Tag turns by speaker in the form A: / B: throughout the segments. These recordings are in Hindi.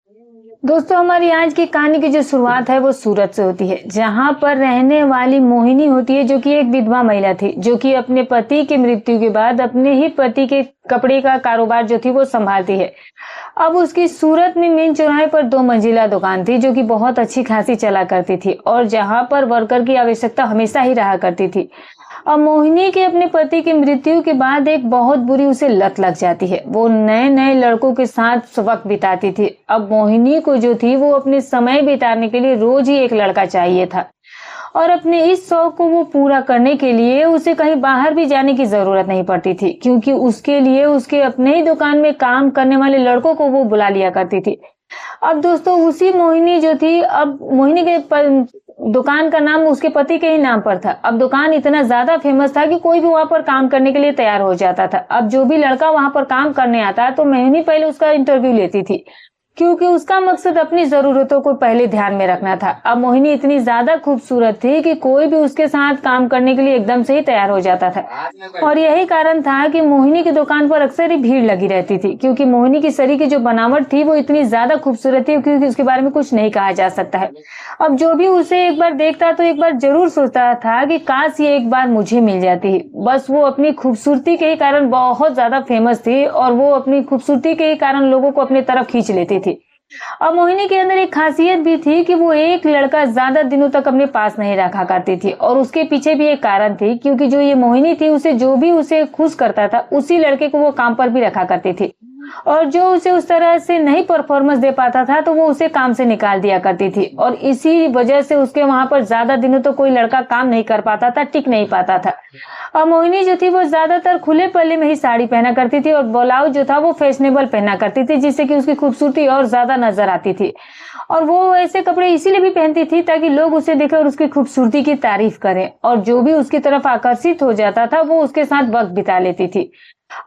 A: दोस्तों, हमारी आज की कहानी की जो शुरुआत है वो सूरत से होती है, जहाँ पर रहने वाली मोहिनी होती है, जो कि एक विधवा महिला थी, जो कि अपने पति की मृत्यु के बाद अपने ही पति के कपड़े का कारोबार जो थी वो संभालती है। अब उसकी सूरत में मेन चौराहे पर 2 मंजिला दुकान थी, जो कि बहुत अच्छी खासी चला करती थी और जहाँ पर वर्कर की आवश्यकता हमेशा ही रहा करती थी। अब मोहिनी के अपने पति की मृत्यु के बाद एक बहुत बुरी उसे लत लग जाती है। वो नए नए लड़कों के साथ वक्त बिताती थी। अब मोहिनी को जो थी वो अपने समय बिताने के लिए रोज ही एक लड़का चाहिए था और अपने इस शौक को वो पूरा करने के लिए उसे कहीं बाहर भी जाने की जरूरत नहीं पड़ती थी, क्योंकि उसके लिए उसके अपने ही दुकान में काम करने वाले लड़कों को वो बुला लिया करती थी। अब दोस्तों, उसी मोहिनी जो थी, अब मोहिनी के दुकान का नाम उसके पति के ही नाम पर था। अब दुकान इतना ज्यादा फेमस था कि कोई भी वहां पर काम करने के लिए तैयार हो जाता था। अब जो भी लड़का वहां पर काम करने आता तो मोहिनी पहले उसका इंटरव्यू लेती थी, क्योंकि उसका मकसद अपनी जरूरतों को पहले ध्यान में रखना था। अब मोहिनी इतनी ज्यादा खूबसूरत थी कि कोई भी उसके साथ काम करने के लिए एकदम से ही तैयार हो जाता था और यही कारण था कि मोहिनी की दुकान पर अक्सर ही भीड़ लगी रहती थी, क्योंकि मोहिनी की शरीर की जो बनावट थी वो इतनी ज्यादा खूबसूरत थी क्योंकि उसके बारे में कुछ नहीं कहा जा सकता है। अब जो भी उसे एक बार देखता तो एक बार जरूर सोचता था कि काश ये एक बार मुझे मिल जाती। बस वो अपनी खूबसूरती के ही कारण बहुत ज्यादा फेमस थी और वो अपनी खूबसूरती के ही कारण लोगों को अपनी तरफ खींच लेती थी। अब मोहिनी के अंदर एक खासियत भी थी कि वो एक लड़का ज्यादा दिनों तक अपने पास नहीं रखा करती थी और उसके पीछे भी एक कारण थी, क्योंकि जो ये मोहिनी थी उसे जो भी उसे खुश करता था उसी लड़के को वो काम पर भी रखा करती थी और जो उसे उस तरह से नहीं परफॉर्मेंस दे पाता था तो वो उसे काम से निकाल दिया करती थी और इसी वजह से उसके वहां पर ज्यादा दिनों तो कोई लड़का काम नहीं कर पाता था, टिक नहीं पाता था। और मोहिनी जो थी वो ज्यादातर खुले पल्ले में ही साड़ी पहना करती थी और ब्लाउज जो था वो फैशनेबल पहना करती थी, जिससे कि उसकी खूबसूरती और ज्यादा नजर आती थी। और वो ऐसे कपड़े इसीलिए भी पहनती थी ताकि लोग उसे देखें और उसकी खूबसूरती की तारीफ करें और जो भी उसकी तरफ आकर्षित हो जाता था वो उसके साथ वक्त बिता लेती थी।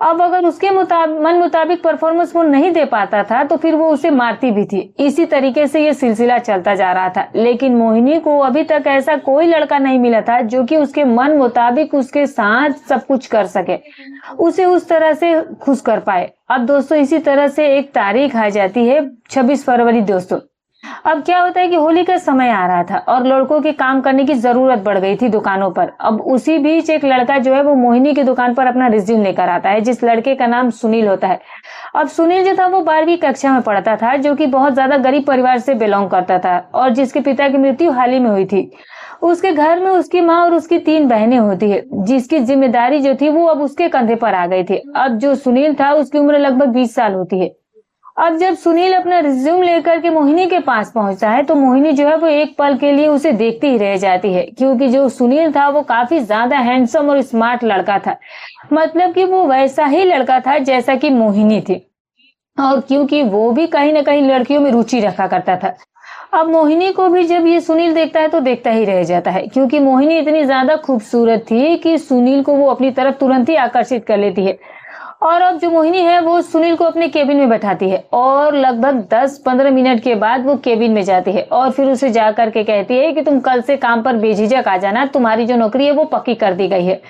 A: अब अगर उसके मन मुताबिक परफॉर्मेंस वो नहीं दे पाता था तो फिर वो उसे मारती भी थी। इसी तरीके से ये सिलसिला चलता जा रहा था, लेकिन मोहिनी को अभी तक ऐसा कोई लड़का नहीं मिला था जो कि उसके मन मुताबिक उसके साथ सब कुछ कर सके, उसे उस तरह से खुश कर पाए। अब दोस्तों, इसी तरह से एक तारीख आ जाती है 26 फरवरी दोस्तों। अब क्या होता है कि होली का समय आ रहा था और लड़कों के काम करने की जरूरत बढ़ गई थी दुकानों पर। अब उसी बीच एक लड़का जो है वो मोहिनी की दुकान पर अपना रिज्यूम लेकर आता है, जिस लड़के का नाम सुनील होता है। अब सुनील जो था वो 12वीं कक्षा में पढ़ता था, जो कि बहुत ज्यादा गरीब परिवार से बिलोंग करता था और जिसके पिता की मृत्यु हाल ही में हुई थी। उसके घर में उसकी माँ और उसकी 3 बहनें होती है, जिसकी जिम्मेदारी जो थी वो अब उसके कंधे पर आ गई थी। अब जो सुनील था उसकी उम्र लगभग 20 साल होती है। अब जब सुनील अपना रिज्यूम लेकर के मोहिनी के पास पहुंचता है तो मोहिनी जो है वो एक पल के लिए उसे देखती ही रह जाती है, क्योंकि जो सुनील था वो काफी ज्यादा हैंडसम और स्मार्ट लड़का था। मतलब कि वो वैसा ही लड़का था जैसा कि मोहिनी थी और क्योंकि वो भी कहीं ना कहीं लड़कियों में रुचि रखा करता था। अब मोहिनी को भी जब ये सुनील देखता है तो देखता ही रह जाता है, क्योंकि मोहिनी इतनी ज्यादा खूबसूरत थी कि सुनील को वो अपनी तरफ तुरंत ही आकर्षित कर लेती है। और अब जो मोहिनी है वो सुनील को अपने केबिन में बैठाती है और लगभग 10-15 मिनट के बाद वो केबिन में जाती है और फिर उसे जा करके कहती है कि तुम कल से काम पर बेझिझक आ जाना, तुम्हारी जो नौकरी है वो पक्की कर दी गई है।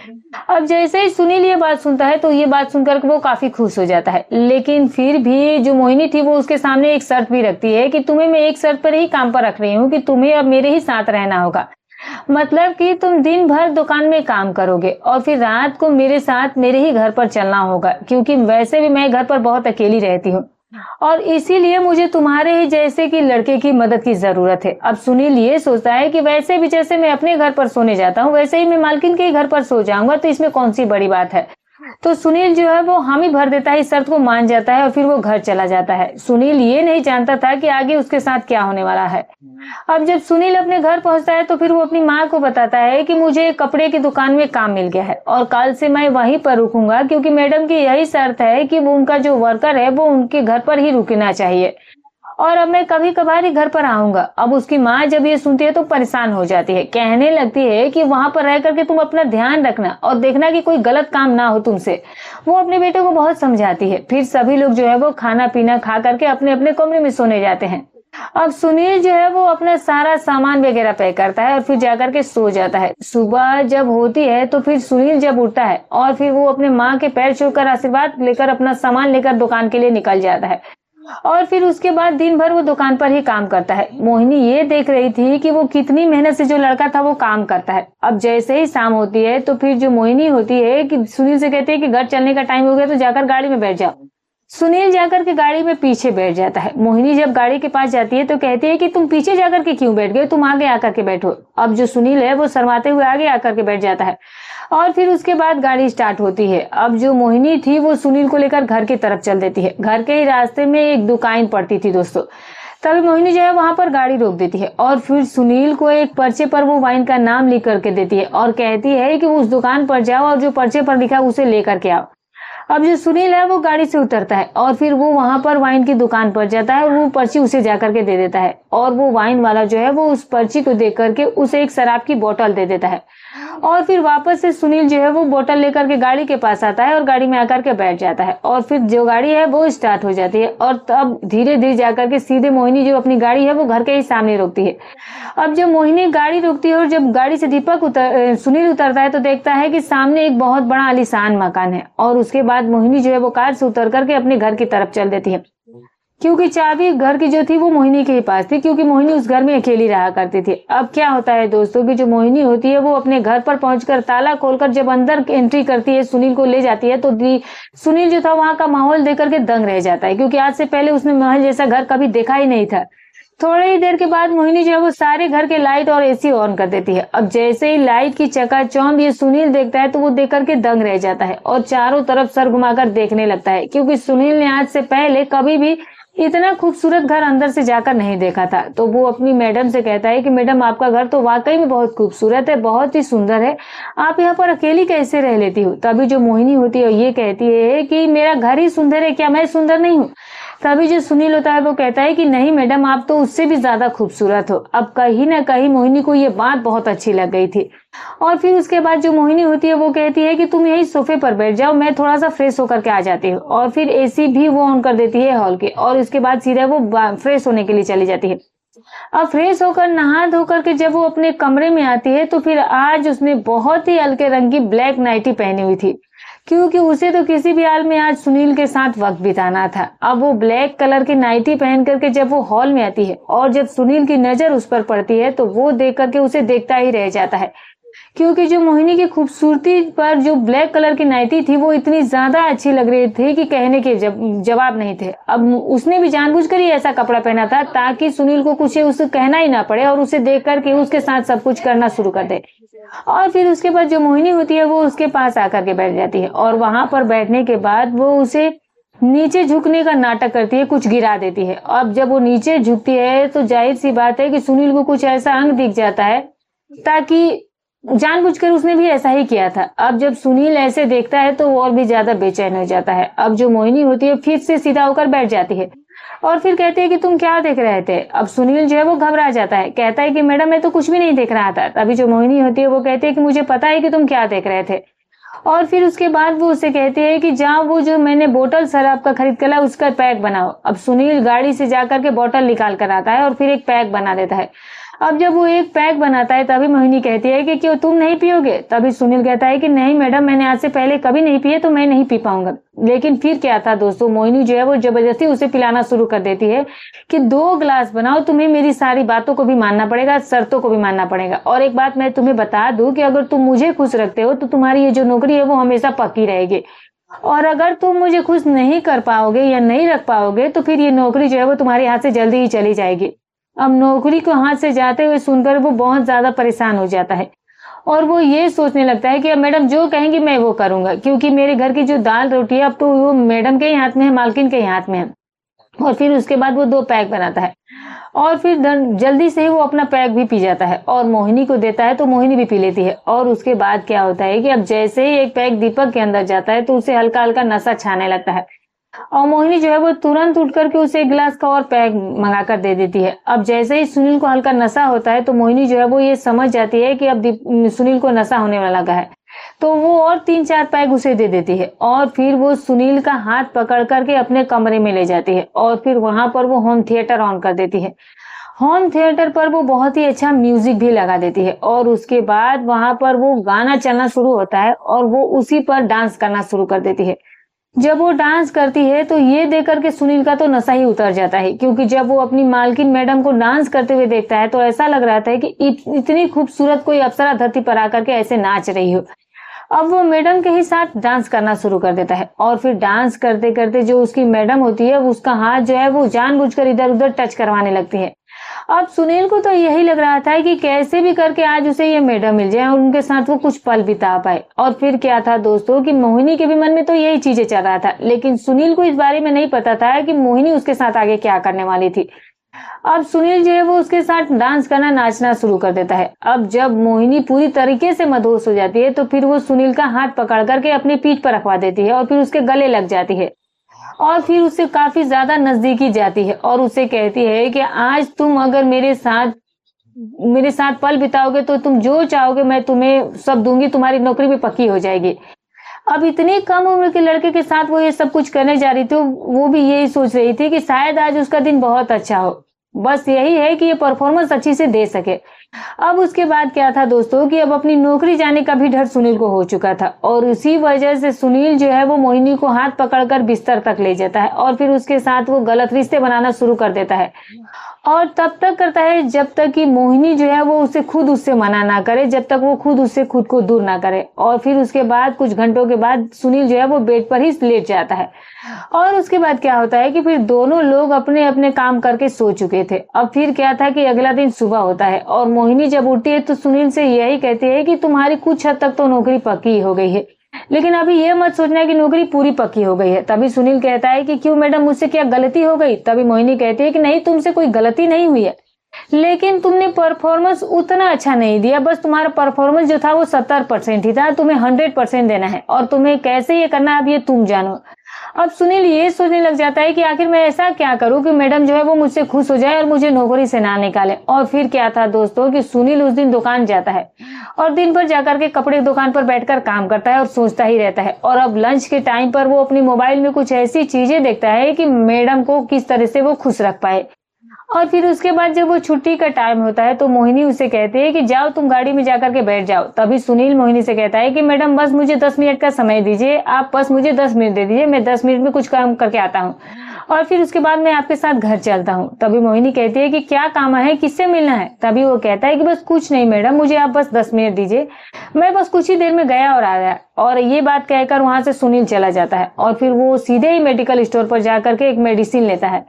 A: अब जैसे ही सुनील ये बात सुनता है तो ये बात सुनकर वो काफी खुश हो जाता है, लेकिन फिर भी जो मोहिनी थी वो उसके सामने एक शर्त भी रखती है कि तुम्हें मैं एक शर्त पर ही काम पर रख रही हूँ कि तुम्हें अब मेरे ही साथ रहना होगा। मतलब कि तुम दिन भर दुकान में काम करोगे और फिर रात को मेरे साथ मेरे ही घर पर चलना होगा, क्योंकि वैसे भी मैं घर पर बहुत अकेली रहती हूँ और इसीलिए मुझे तुम्हारे ही जैसे कि लड़के की मदद की जरूरत है। अब सुनील ये सोचता है कि वैसे भी जैसे मैं अपने घर पर सोने जाता हूँ वैसे ही मैं मालकिन के घर पर सो जाऊंगा, तो इसमें कौन सी बड़ी बात है। तो सुनील जो है वो हामी भर देता है, इस शर्त को मान जाता है और फिर वो घर चला जाता है। सुनील ये नहीं जानता था कि आगे उसके साथ क्या होने वाला है। अब जब सुनील अपने घर पहुंचता है तो फिर वो अपनी माँ को बताता है कि मुझे कपड़े की दुकान में काम मिल गया है और कल से मैं वहीं पर रुकूंगा, क्योंकि मैडम की यही शर्त है कि वो उनका जो वर्कर है वो उनके घर पर ही रुकना चाहिए और अब मैं कभी कभार ही घर पर आऊंगा। अब उसकी माँ जब ये सुनती है तो परेशान हो जाती है, कहने लगती है कि वहां पर रह करके तुम अपना ध्यान रखना और देखना कि कोई गलत काम ना हो तुमसे। वो अपने बेटे को बहुत समझाती है। फिर सभी लोग जो है वो खाना पीना खा करके अपने अपने कमरे में सोने जाते हैं। अब सुनील जो है वो अपना सारा सामान वगैरह पैक करता है और फिर जाकर के सो जाता है। सुबह जब होती है तो फिर सुनील जब उठता है और फिर वो अपने माँ के पैर छूकर आशीर्वाद लेकर अपना सामान लेकर दुकान के लिए निकल जाता है और फिर उसके बाद दिन भर वो दुकान पर ही काम करता है। मोहिनी ये देख रही थी कि वो कितनी मेहनत से जो लड़का था वो काम करता है। अब जैसे ही शाम होती है तो फिर जो मोहिनी होती है कि सुनील से कहती है कि घर चलने का टाइम हो गया तो जाकर गाड़ी में बैठ जाओ। सुनील जाकर के गाड़ी में पीछे बैठ जाता है। मोहिनी जब गाड़ी के पास जाती है तो कहती है कि तुम पीछे जाकर के क्यों बैठ गए, तुम आगे आकर के बैठो। अब जो सुनील है वो शर्माते हुए आगे आकर के बैठ जाता है और फिर उसके बाद गाड़ी स्टार्ट होती है। अब जो मोहिनी थी वो सुनील को लेकर घर की तरफ चल देती है। घर के ही रास्ते में एक दुकान पड़ती थी दोस्तों। तभी मोहिनी जो है वहां पर गाड़ी रोक देती है और फिर सुनील को एक पर्चे पर वो वाइन का नाम लिख करके देती है और कहती है कि उस दुकान पर जाओ और जो पर्चे पर लिखा उसे लेकर के आओ। अब जो सुनील है वो गाड़ी से उतरता है और फिर वो वहां पर वाइन की दुकान पर जाता है और वो पर्ची उसे जाकर के दे देता है और वो वाइन वाला जो है वो उस पर्ची को देख करके उसे एक शराब की बोतल दे देता है। और फिर वापस से सुनील जो है वो बोतल लेकर के गाड़ी के पास आता है और गाड़ी में आकर के बैठ जाता है और फिर जो गाड़ी है वो स्टार्ट हो जाती है और तब धीरे धीरे जाकर के सीधे मोहिनी जो अपनी गाड़ी है वो घर के ही सामने रोकती है। अब जब मोहिनी गाड़ी रोकती है और जब गाड़ी से सुनील उतरता है तो देखता है कि सामने एक बहुत बड़ा आलीशान मकान है और उसके बाद मोहिनी जो है वो कार से उतर करके अपने घर की तरफ चल देती है, क्योंकि चाबी घर की जो थी वो मोहिनी के ही पास थी, क्योंकि मोहिनी उस घर में अकेली रहा करती थी। अब क्या होता है दोस्तों कि जो मोहिनी होती है वो अपने घर पर पहुंचकर ताला खोलकर जब अंदर एंट्री करती है, सुनील को ले जाती है, तो सुनील जो था वहां का माहौल देख करके दंग रह जाता है, क्योंकि आज से पहले उसने महल जैसा घर कभी देखा ही नहीं था। थोड़ी ही देर के बाद मोहिनी जो है वो सारे घर के लाइट और एसी ऑन कर देती है। अब जैसे ही लाइट की चकाचौंध ये सुनील देखता है तो वो देख करके दंग रह जाता है और चारों तरफ सर घुमाकर देखने लगता है, क्योंकि सुनील ने आज से पहले कभी भी इतना खूबसूरत घर अंदर से जाकर नहीं देखा था। तो वो अपनी मैडम से कहता है कि मैडम आपका घर तो वाकई में बहुत खूबसूरत है, बहुत ही सुंदर है, आप यहाँ पर अकेली कैसे रह लेती हो। तभी जो मोहिनी होती है ये कहती है कि मेरा घर ही सुंदर है, क्या मैं सुंदर नहीं हूँ। तभी जो सुनील होता है वो कहता है कि नहीं मैडम, आप तो उससे भी ज्यादा खूबसूरत हो। अब कहीं ना कहीं मोहिनी को ये बात बहुत अच्छी लग गई थी और फिर उसके बाद जो मोहिनी होती है वो कहती है कि तुम यही सोफे पर बैठ जाओ, मैं थोड़ा सा फ्रेश होकर के आ जाती हूँ। और फिर एसी भी वो ऑन कर देती है हॉल के और इसके बाद सीधा वो फ्रेश होने के लिए चली जाती है। अब फ्रेश होकर नहा धोकर के जब वो अपने कमरे में आती है तो फिर आज उसने बहुत ही हल्के रंग की ब्लैक नाइटी पहनी हुई थी, क्योंकि उसे तो किसी भी हाल में आज सुनील के साथ वक्त बिताना था। अब वो ब्लैक कलर की नाइटी पहन करके जब वो हॉल में आती है और जब सुनील की नजर उस पर पड़ती है तो वो देख करके उसे देखता ही रह जाता है, क्योंकि जो मोहिनी की खूबसूरती पर जो ब्लैक कलर की नाइटी थी वो इतनी ज्यादा अच्छी लग रही थी कि कहने के जवाब नहीं थे। अब उसने भी जानबूझकर ही ऐसा कपड़ा पहना था ताकि सुनील को कुछ उसे कहना ही ना पड़े और उसे देख करके उसके साथ सब कुछ करना शुरू कर दे। और फिर उसके बाद जो मोहिनी होती है वो उसके पास आकर के बैठ जाती है और वहां पर बैठने के बाद वो उसे नीचे झुकने का नाटक करती है, कुछ गिरा देती है। अब जब वो नीचे झुकती है तो जाहिर सी बात है कि सुनील को कुछ ऐसा अंग दिख जाता है, ताकि जानबूझकर उसने भी ऐसा ही किया था। अब जब सुनील ऐसे देखता है तो वो और भी ज्यादा बेचैन हो जाता है। अब जो मोहिनी होती है फिर से सीधा होकर बैठ जाती है और फिर कहती है कि तुम क्या देख रहे थे। अब सुनील जो है वो घबरा जाता है, कहता है कि मैडम मैं तो कुछ भी नहीं देख रहा था। तभी जो मोहिनी होती है वो कहती है कि मुझे पता है कि तुम क्या देख रहे थे। और फिर उसके बाद वो उसे कहती है कि जाओ वो जो मैंने बोतल शराब का खरीद कर लाया उसका पैक बनाओ। अब सुनील गाड़ी से जाकर के बोतल निकाल कर आता है और फिर एक पैक बना देता है। अब जब वो एक पैक बनाता है तभी मोहिनी कहती है कि क्यों तुम नहीं पियोगे। तभी सुनील कहता है कि नहीं मैडम, मैंने आज से पहले कभी नहीं पिए तो मैं नहीं पी पाऊंगा। लेकिन फिर क्या था दोस्तों, मोहिनी जो है वो जबरदस्ती उसे पिलाना शुरू कर देती है कि 2 गिलास बनाओ, तुम्हें मेरी सारी बातों को भी मानना पड़ेगा, शर्तों को भी मानना पड़ेगा। और एक बात मैं तुम्हें बता दूं कि अगर तुम मुझे खुश रखते हो तो तुम्हारी ये जो नौकरी है वो हमेशा पक्की रहेगी, और अगर तुम मुझे खुश नहीं कर पाओगे या नहीं रख पाओगे तो फिर ये नौकरी जो है वो तुम्हारे हाथ से जल्दी ही चली जाएगी। अब नौकरी को हाथ से जाते हुए सुनकर वो बहुत ज्यादा परेशान हो जाता है और वो ये सोचने लगता है कि अब मैडम जो कहेंगी मैं वो करूंगा, क्योंकि मेरे घर की जो दाल रोटी है अब तो वो मैडम के ही हाथ में है, मालकिन के ही हाथ में है। और फिर उसके बाद वो 2 पैक बनाता है और फिर जल्दी से ही वो अपना पैक भी पी जाता है और मोहिनी को देता है तो मोहिनी भी पी लेती है। और उसके बाद क्या होता है कि अब जैसे ही एक पैक दीपक के अंदर जाता है तो उसे हल्का हल्का नशा छाने लगता है और मोहिनी जो है वो तुरंत उठ करके उसे 1 गिलास का और पैक मंगा कर दे देती है। अब जैसे ही सुनील को हल्का नशा होता है तो मोहिनी जो है वो ये समझ जाती है कि अब सुनील को नशा होने वाला लगा है, तो वो और 3-4 पैक उसे दे देती है और फिर वो सुनील का हाथ पकड़ करके अपने कमरे में ले जाती है और फिर वहां पर वो होम थिएटर ऑन कर देती है। होम थिएटर पर वो बहुत ही अच्छा म्यूजिक भी लगा देती है और उसके बाद वहां पर वो गाना चलना शुरू होता है और वो उसी पर डांस करना शुरू कर देती है। जब वो डांस करती है तो ये देख करके सुनील का तो नशा ही उतर जाता है, क्योंकि जब वो अपनी मालकिन मैडम को डांस करते हुए देखता है तो ऐसा लग रहा था कि इतनी खूबसूरत कोई अप्सरा धरती पर आकर के ऐसे नाच रही हो। अब वो मैडम के ही साथ डांस करना शुरू कर देता है और फिर डांस करते करते जो उसकी मैडम होती है उसका हाथ जो है वो जानबूझकर इधर उधर टच करवाने लगती है। अब सुनील को तो यही लग रहा था कि कैसे भी करके आज उसे ये मैडम मिल जाए और उनके साथ वो कुछ पल बिता पाए। और फिर क्या था दोस्तों कि मोहिनी के भी मन में तो यही चीजें चल रहा था, लेकिन सुनील को इस बारे में नहीं पता था कि मोहिनी उसके साथ आगे क्या करने वाली थी। अब सुनील जो है वो उसके साथ डांस करना नाचना शुरू कर देता है। अब जब मोहिनी पूरी तरीके से मदहोश हो जाती है तो फिर वो सुनील का हाथ पकड़ करके अपनी पीठ पर रखवा देती है और फिर उसके गले लग जाती है और फिर उससे काफी ज्यादा नजदीकी जाती है और उसे कहती है कि आज तुम अगर मेरे साथ पल बिताओगे तो तुम जो चाहोगे मैं तुम्हें सब दूंगी, तुम्हारी नौकरी भी पक्की हो जाएगी। अब इतनी कम उम्र के लड़के के साथ वो ये सब कुछ करने जा रही थी, वो भी यही सोच रही थी कि शायद आज उसका दिन बहुत अच्छा हो, बस यही है कि ये परफॉर्मेंस अच्छी से दे सके। अब उसके बाद क्या था दोस्तों कि अब अपनी नौकरी जाने का भी डर सुनील को हो चुका था और इसी वजह से सुनील जो है वो मोहिनी को हाथ पकड़कर बिस्तर तक ले जाता है और फिर उसके साथ वो गलत रिश्ते बनाना शुरू कर देता है और तब तक करता है जब तक कि मोहिनी जो है वो उसे खुद उससे मना ना करे, जब तक वो खुद उससे खुद को दूर ना करे। और फिर उसके बाद कुछ घंटों के बाद सुनील जो है वो बेड पर ही लेट जाता है और उसके बाद क्या होता है कि फिर दोनों लोग अपने अपने काम करके सो चुके थे। अब फिर क्या था कि अगला दिन सुबह होता है और मोहिनी जब उठती है तो सुनील से यही कहती है कि तुम्हारी कुछ हद तक तो नौकरी पक्की हो गई है, लेकिन अभी ये मत सोचना कि नौकरी पूरी पक्की हो गई है। तभी सुनील कहता है कि क्यों मैडम, मुझसे क्या गलती हो गई? तभी मोहिनी कहती है कि नहीं, तुमसे कोई गलती नहीं हुई है, लेकिन तुमने परफॉर्मेंस उतना अच्छा नहीं दिया। बस तुम्हारा परफॉर्मेंस जो था वो 70% ही था, तुम्हें 100% देना है और तुम्हें कैसे ये करना है अब ये तुम जानो। अब सुनील ये सोचने लग जाता है कि आखिर मैं ऐसा क्या करूं कि मैडम जो है वो मुझसे खुश हो जाए और मुझे नौकरी से ना निकाले। और फिर क्या था दोस्तों कि सुनील उस दिन दुकान जाता है और दिन भर जाकर के कपड़े की दुकान पर बैठकर काम करता है और सोचता ही रहता है। और अब लंच के टाइम पर वो अपनी मोबाइल में कुछ ऐसी चीजें देखता है कि मैडम को किस तरह से वो खुश रख पाए। और फिर उसके बाद जब वो छुट्टी का टाइम होता है तो मोहिनी उसे कहती है कि जाओ तुम गाड़ी में जाकर के बैठ जाओ। तभी सुनील मोहिनी से कहता है कि मैडम बस मुझे 10 मिनट का समय दीजिए, आप बस मुझे 10 मिनट दे दीजिए, मैं 10 मिनट में कुछ काम करके आता हूँ और फिर उसके बाद मैं आपके साथ घर चलता हूँ। तभी मोहिनी कहती है कि क्या काम है, किससे मिलना है? तभी वो कहता है कि बस कुछ नहीं मैडम, मुझे आप बस 10 मिनट दीजिए, मैं बस कुछ ही देर में गया और आ गया। और ये बात कहकर वहां से सुनील चला जाता है और फिर वो सीधे ही मेडिकल स्टोर पर जाकर के एक मेडिसिन लेता है।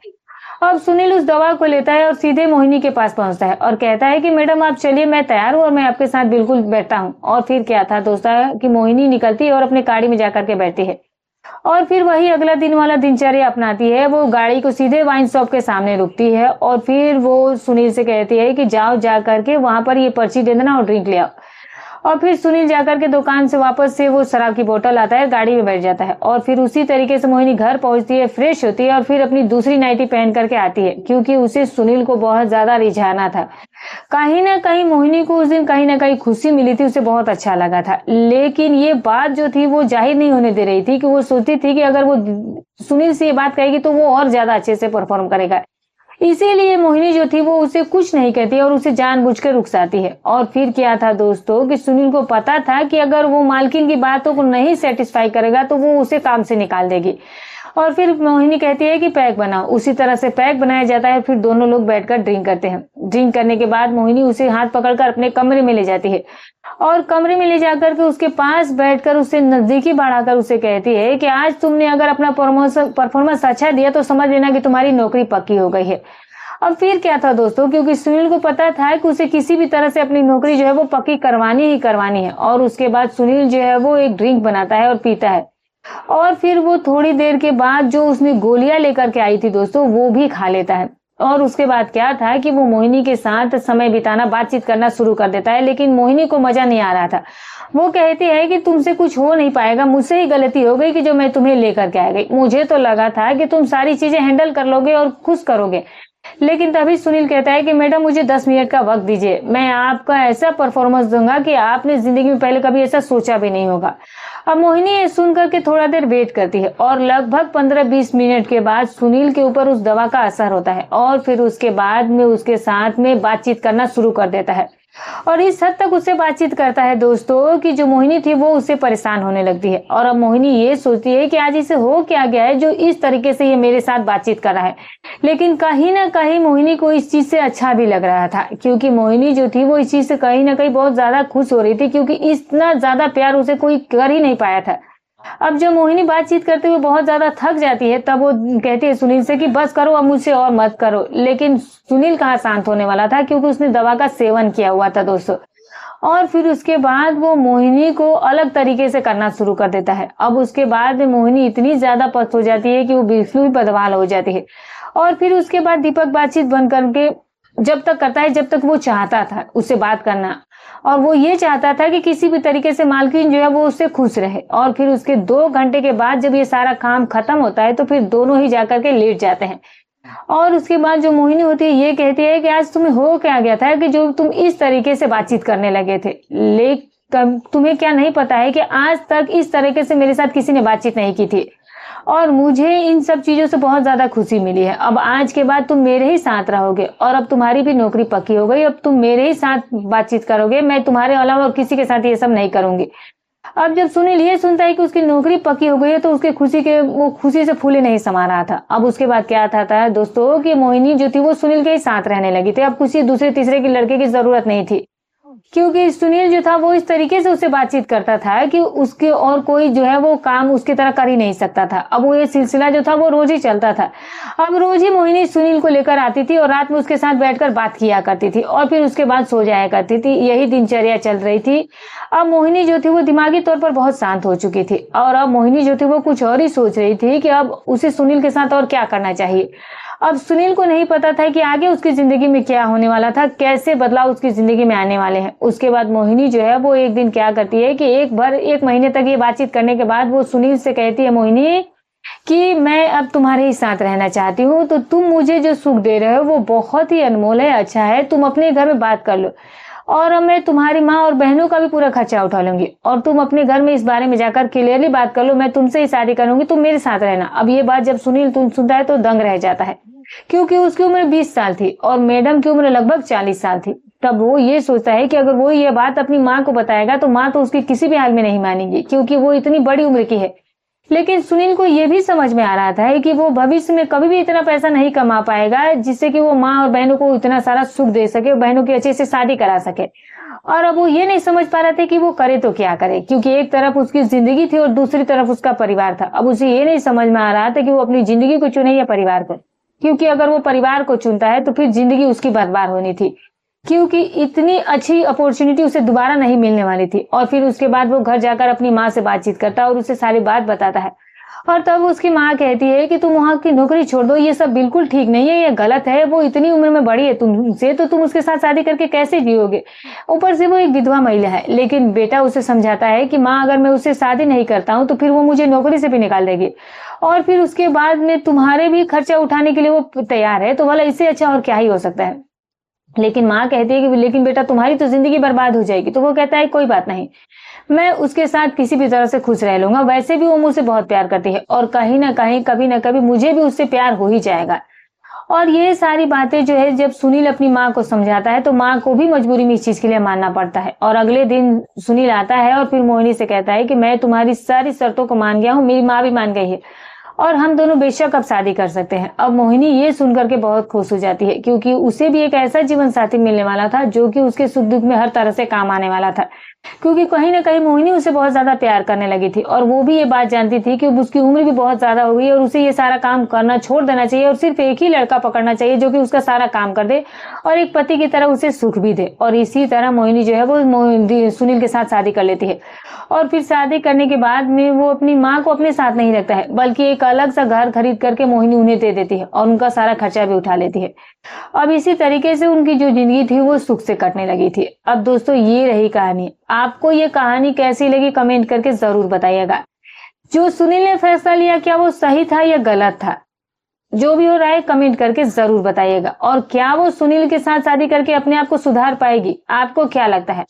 A: अब सुनील उस दवा को लेता है और सीधे मोहिनी के पास पहुंचता है और कहता है कि मैडम आप चलिए, मैं तैयार हूँ और मैं आपके साथ बिल्कुल बैठता हूँ। और फिर क्या था दोस्तों कि मोहिनी निकलती है और अपनी गाड़ी में जाकर के बैठती है और फिर वही अगला दिन वाला दिनचर्या अपनाती है। वो गाड़ी को सीधे वाइन शॉप के सामने रुकती है और फिर वो सुनील से कहती है कि जाओ जा करके वहां पर ये पर्ची दे देना और ड्रिंक ले आओ। और फिर सुनील जाकर के दुकान से वापस से वो शराब की बोतल आता है, गाड़ी में बैठ जाता है और फिर उसी तरीके से मोहिनी घर पहुंचती है, फ्रेश होती है और फिर अपनी दूसरी नाइटी पहन करके आती है, क्योंकि उसे सुनील को बहुत ज्यादा रिझाना था। कहीं ना कहीं मोहिनी को उस दिन कहीं ना कहीं खुशी मिली थी, उसे बहुत अच्छा लगा था, लेकिन ये बात जो थी वो जाहिर नहीं होने दे रही थी कि वो सोचती थी कि अगर वो सुनील से ये बात कहेगी तो वो और ज्यादा अच्छे से परफॉर्म करेगा। इसीलिए मोहिनी जो थी वो उसे कुछ नहीं कहती और उसे जानबूझकर रुकसाती है। और फिर क्या था दोस्तों कि सुनील को पता था कि अगर वो मालकिन की बातों को नहीं सेटिस्फाई करेगा तो वो उसे काम से निकाल देगी। और फिर मोहिनी कहती है कि पैक बनाओ, उसी तरह से पैक बनाया जाता है। फिर दोनों लोग बैठकर ड्रिंक करते हैं। ड्रिंक करने के बाद मोहिनी उसे हाथ पकड़कर अपने कमरे में ले जाती है और कमरे में ले जाकर के उसके पास बैठकर उसे नजदीकी बढ़ाकर उसे कहती है कि आज तुमने अगर अपना परफॉर्मेंस अच्छा दिया तो समझ लेना कि तुम्हारी नौकरी पक्की हो गई है। अब फिर क्या था दोस्तों, क्योंकि सुनील को पता था कि उसे किसी भी तरह से अपनी नौकरी जो है वो पक्की करवानी ही करवानी है। और उसके बाद सुनील जो है वो एक ड्रिंक बनाता है और पीता है और फिर वो थोड़ी देर के बाद जो उसने गोलियां लेकर के आई थी दोस्तों वो भी खा लेता है। और उसके बाद क्या था कि वो मोहिनी के साथ समय बिताना, बातचीत करना शुरू कर देता है, लेकिन मोहिनी को मजा नहीं आ रहा था। वो कहती है कि तुमसे कुछ हो नहीं पाएगा, मुझसे ही गलती हो गई कि जो मैं तुम्हें लेकर के आ गई। मुझे तो लगा था कि तुम सारी चीजें हैंडल कर लोगे और खुश करोगे, लेकिन तभी सुनील कहता है कि मैडम मुझे 10 मिनट का वक्त दीजिए, मैं आपका ऐसा परफॉर्मेंस दूंगा कि आपने जिंदगी में पहले कभी ऐसा सोचा भी नहीं होगा। अब मोहिनी ये सुन करके थोड़ा देर वेट करती है और लगभग 15-20 मिनट के बाद सुनील के ऊपर उस दवा का असर होता है और फिर उसके बाद में उसके साथ में बातचीत करना शुरू कर देता है। और इस हद तक उससे बातचीत करता है दोस्तों कि जो मोहिनी थी वो उससे परेशान होने लगती है। और अब मोहिनी ये सोचती है कि आज इसे हो क्या गया है जो इस तरीके से ये मेरे साथ बातचीत कर रहा है। लेकिन कहीं ना कहीं मोहिनी को इस चीज से अच्छा भी लग रहा था, क्योंकि मोहिनी जो थी वो इस चीज से कहीं ना कहीं बहुत ज्यादा खुश हो रही थी, क्योंकि इतना ज्यादा प्यार उसे कोई कर ही नहीं पाया था। अब जब मोहिनी बातचीत करते हुए बहुत ज्यादा थक जाती है, तब वो कहती है सुनील से कि बस करो अब मुझसे और मत करो। लेकिन सुनील कहाँ शांत होने वाला था, क्योंकि उसने दवा का सेवन किया हुआ था दोस्तों। और फिर उसके बाद वो मोहिनी को अलग तरीके से करना शुरू कर देता है। अब उसके बाद मोहिनी इतनी ज्यादा पस्त हो जाती है कि वो बिल्कुल ही बदहाल हो जाती है। और फिर उसके बाद दीपक बातचीत बंद करके जब तक करता है जब तक वो चाहता था उससे बात करना, और वो ये चाहता था कि किसी भी तरीके से मालकिन जो है वो उससे खुश रहे। और फिर उसके 2 घंटे के बाद जब ये सारा काम खत्म होता है तो फिर दोनों ही जाकर के लेट जाते हैं। और उसके बाद जो मोहिनी होती है ये कहती है कि आज तुम्हें हो क्या गया था कि जो तुम इस तरीके से बातचीत करने लगे थे। लेकिन तुम्हें क्या नहीं पता है कि आज तक इस तरीके से मेरे साथ किसी ने बातचीत नहीं की थी, और मुझे इन सब चीजों से बहुत ज्यादा खुशी मिली है। अब आज के बाद तुम मेरे ही साथ रहोगे, और अब तुम्हारी भी नौकरी पक्की हो गई। अब तुम मेरे ही साथ बातचीत करोगे, मैं तुम्हारे अलावा और किसी के साथ ये सब नहीं करूंगी। अब जब सुनील ये सुनता है कि उसकी नौकरी पक्की हो गई है तो उसके वो खुशी से फूले नहीं समा रहा था। अब उसके बाद क्या था दोस्तों कि मोहिनी जो थी वो सुनील के ही साथ रहने लगी थी। अब किसी दूसरे तीसरे की लड़के की जरूरत नहीं थी, क्योंकि सुनील जो था वो इस तरीके से उससे बातचीत करता था कि उसके और कोई जो है वो काम उसकी तरह कर ही नहीं सकता था। अब वो ये सिलसिला जो था वो रोज ही चलता था। अब रोज ही मोहिनी सुनील को लेकर आती थी और रात में उसके साथ बैठकर बात किया करती थी, और फिर उसके बाद सो जाया करती थी। यही दिनचर्या चल रही थी। अब मोहिनी जो थी वो दिमागी तौर पर बहुत शांत हो चुकी थी, और अब मोहिनी जो थी वो कुछ और ही सोच रही थी कि अब उसे सुनील के साथ और क्या करना चाहिए। अब सुनील को नहीं पता था कि आगे उसकी जिंदगी में क्या होने वाला था, कैसे बदलाव उसकी जिंदगी में आने वाले हैं। उसके बाद मोहिनी जो है वो एक दिन क्या करती है कि एक महीने तक ये बातचीत करने के बाद वो सुनील से कहती है, मोहिनी कि मैं अब तुम्हारे ही साथ रहना चाहती हूँ, तो तुम मुझे जो सुख दे रहे हो वो बहुत ही अनमोल है, अच्छा है, तुम अपने घर में बात कर लो, और अब मैं तुम्हारी माँ और बहनों का भी पूरा खर्चा उठा लूंगी, और तुम अपने घर में इस बारे में जाकर क्लियरली बात कर लो, मैं तुमसे ही शादी करूंगी, तुम मेरे साथ रहना। अब ये बात जब सुनील तुम सुनता है तो दंग रह जाता है, क्योंकि उसकी उम्र 20 साल थी और मैडम की उम्र लगभग 40 साल थी। तब वो ये सोचता है कि अगर वो ये बात अपनी माँ को बताएगा तो माँ तो उसकी किसी भी हाल में नहीं मानेगी, क्योंकि वो इतनी बड़ी उम्र की है। लेकिन सुनील को ये भी समझ में आ रहा था कि वो भविष्य में कभी भी इतना पैसा नहीं कमा पाएगा जिससे कि वो माँ और बहनों को इतना सारा सुख दे सके, बहनों की अच्छे से शादी करा सके। और अब वो ये नहीं समझ पा रहा था कि वो करे तो क्या करे, क्योंकि एक तरफ उसकी जिंदगी थी और दूसरी तरफ उसका परिवार था। अब उसे ये नहीं समझ में आ रहा था कि वो अपनी जिंदगी को चुने या परिवार को, क्योंकि अगर वो परिवार को चुनता है तो फिर जिंदगी उसकी बर्बाद होनी थी, क्योंकि इतनी अच्छी अपॉर्चुनिटी उसे दोबारा नहीं मिलने वाली थी। और फिर उसके बाद वो घर जाकर अपनी माँ से बातचीत करता है और उसे सारी बात बताता है, और तब उसकी माँ कहती है कि तुम वहां की नौकरी छोड़ दो, ये सब बिल्कुल ठीक नहीं है, ये गलत है, वो इतनी उम्र में बड़ी है तुमसे, तो तुम उसके साथ शादी करके कैसे जियोगे, ऊपर से वो एक विधवा महिला है। लेकिन बेटा उसे समझाता है कि माँ अगर मैं उससे शादी नहीं करता हूँ तो फिर वो मुझे नौकरी से भी निकाल देगी, और फिर उसके बाद में तुम्हारे भी खर्चा उठाने के लिए वो तैयार है, तो भला इससे अच्छा और क्या ही हो सकता है। लेकिन माँ कहती है कि लेकिन बेटा तुम्हारी तो जिंदगी बर्बाद हो जाएगी। तो वो कहता है कोई बात नहीं, मैं उसके साथ किसी भी तरह से खुश रह लूंगा, वैसे भी वो मुझसे बहुत प्यार करती है और कहीं ना कहीं कभी ना कभी मुझे भी उससे प्यार हो ही जाएगा। और ये सारी बातें जो है जब सुनील अपनी माँ को समझाता है तो माँ को भी मजबूरी में इस चीज के लिए मानना पड़ता है। और अगले दिन सुनील आता है और फिर मोहिनी से कहता है कि मैं तुम्हारी सारी शर्तों को मान गया हूँ, मेरी माँ भी मान गई है, और हम दोनों बेशक अब शादी कर सकते हैं। अब मोहिनी ये सुनकर के बहुत खुश हो जाती है, क्योंकि उसे भी एक ऐसा जीवन साथी मिलने वाला था जो कि उसके सुख दुख में हर तरह से काम आने वाला था, क्योंकि कहीं ना कहीं मोहिनी उसे बहुत ज्यादा प्यार करने लगी थी। और वो भी ये बात जानती थी कि उसकी उम्र भी बहुत ज्यादा हो गई और उसे ये सारा काम करना छोड़ देना चाहिए और सिर्फ एक ही लड़का पकड़ना चाहिए जो कि उसका सारा काम कर दे और एक पति की तरह उसे सुख भी दे। और इसी तरह मोहिनी जो है वो सुनील के साथ शादी कर लेती है, और फिर शादी करने के बाद में वो अपनी माँ को अपने साथ नहीं रखता है, बल्कि एक अलग सा घर खरीद करके मोहिनी उन्हें दे देती है और उनका सारा खर्चा भी उठा लेती है। अब इसी तरीके से उनकी जो जिंदगी थी वो सुख से कटने लगी थी। अब दोस्तों ये रही कहानी। आपको ये कहानी कैसी लगी कमेंट करके जरूर बताइएगा। जो सुनील ने फैसला लिया क्या वो सही था या गलत था? जो भी हो रहा है कमेंट करके जरूर बताइएगा। और क्या वो सुनील के साथ शादी करके अपने आप को सुधार पाएगी? आपको क्या लगता है?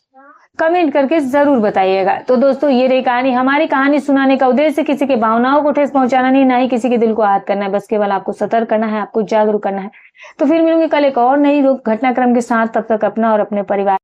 A: कमेंट करके जरूर बताइएगा। तो दोस्तों ये रही कहानी। हमारी कहानी सुनाने का उद्देश्य किसी की भावनाओं को ठेस पहुंचाना नहीं, ना ही किसी के दिल को आहत करना है, बस केवल आपको सतर्क करना है, आपको जागरूक करना है। तो फिर मिलूंगी कल एक और नई घटनाक्रम के साथ। तब तक अपना और अपने परिवार